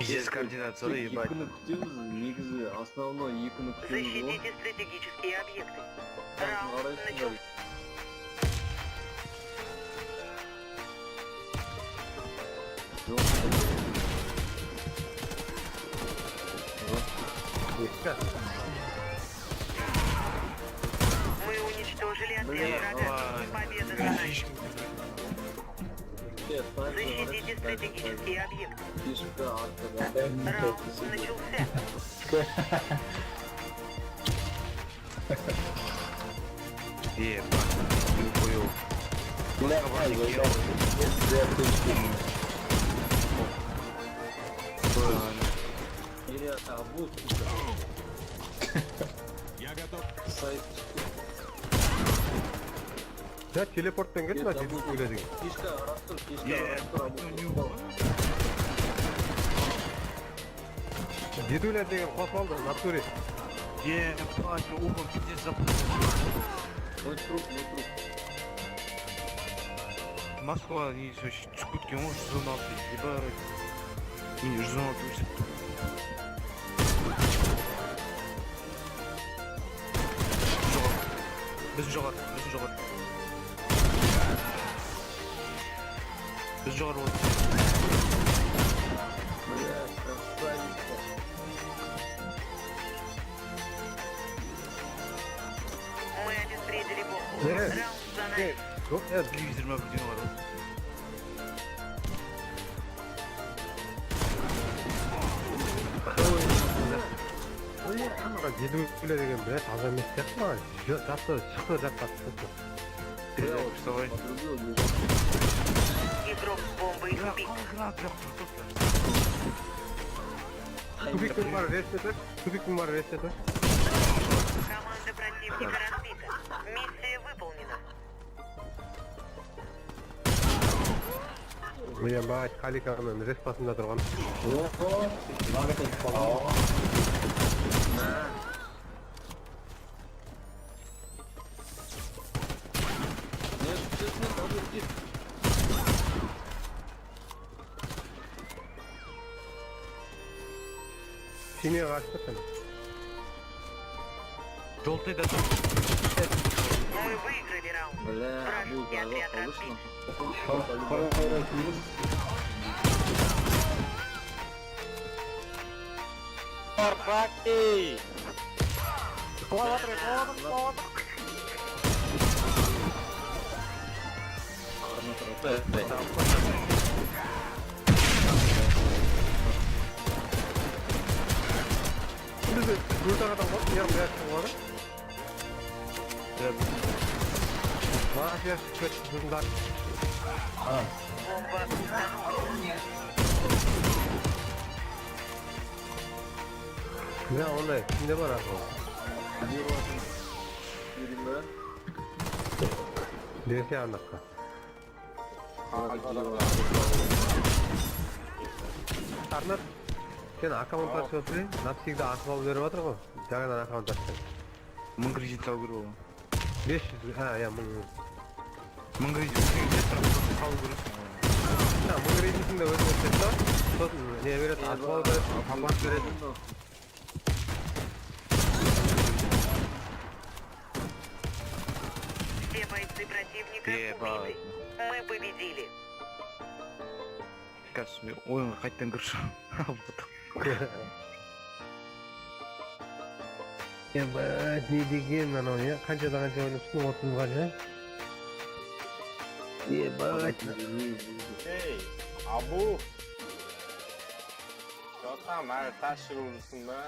Пиздец координация, да, ебать. Екі күні күтеміз, негізі основной 2 күні күтеміз ғой. Защитите стратегические объекты. Раунд Қарайсыңдар. начался. Мы уничтожили отряд врага. Победа за нами. Защитите стратегические объекты. Фишка arkada. Раунд начался. Ебать, хуёв. Или обут, сука. Сайт. Ya teleporttan gitme Yes, dedik Abu. öyle dedik. Фишка арастыр, фишка Yeah, арастыр, ну, обут. Dedi öyle деген қосып алды натуре. Ебать, оба пиздец запутал. Мой труп, мой труп. Москва, не чукутки, может, 116, ебать. Не, 116. Biz жоғары. Biz жоғары болды. Блядь, красавица. Мы обезвредили бомбу. Evet. Раунд за нами. Yok ya 221 ден var. dedi öyle деген бля таза емес сияқты маған. Жатты шықты жаққа түсті. Бля, вот Вставай. подрубил, блядь. Игрок с бомбой убит. Тубиктің бар рестеті. Тубиктің бар рестеті. Команда противника разбита. Миссия выполнена. Мен баға каликамен респасында тұрған. Нет, честно, обут, иди. Синее қашты сен. Желтый да. Мы выиграли раунд. Бля, обут, Вражеский отряд алло, разбит. Парфакти! Бізді өлтағадан қойып, яғым реакция болады. Мафия көт бұзындар. Бомба установлена. Мына ондай кімде бар ақыл? Где ваши? Видим, да? Берсе андаққа. Арнат, сен аккаунт ашып отырайын. Напсигді ашып алып беріп жатыр ғой. Жаңадан аккаунт ашып. 1000 кредит алу керек ол. 500, я 1000. 1000 кредит қалу керек. Ha, 1000 кредитіңді өзің өтсек та, сосын не береді, ашып алып береді, апарып береді. Все бойцы противника Ебать. убиты. Мы победили. Қазір мен ойынға қайттан кірші. Ебать, не деген анау не? Қаншадан қанша ойнапсың? 30-ға же? Ебать. Ey, Abu! Şu tam her taş yorulmuşsun be.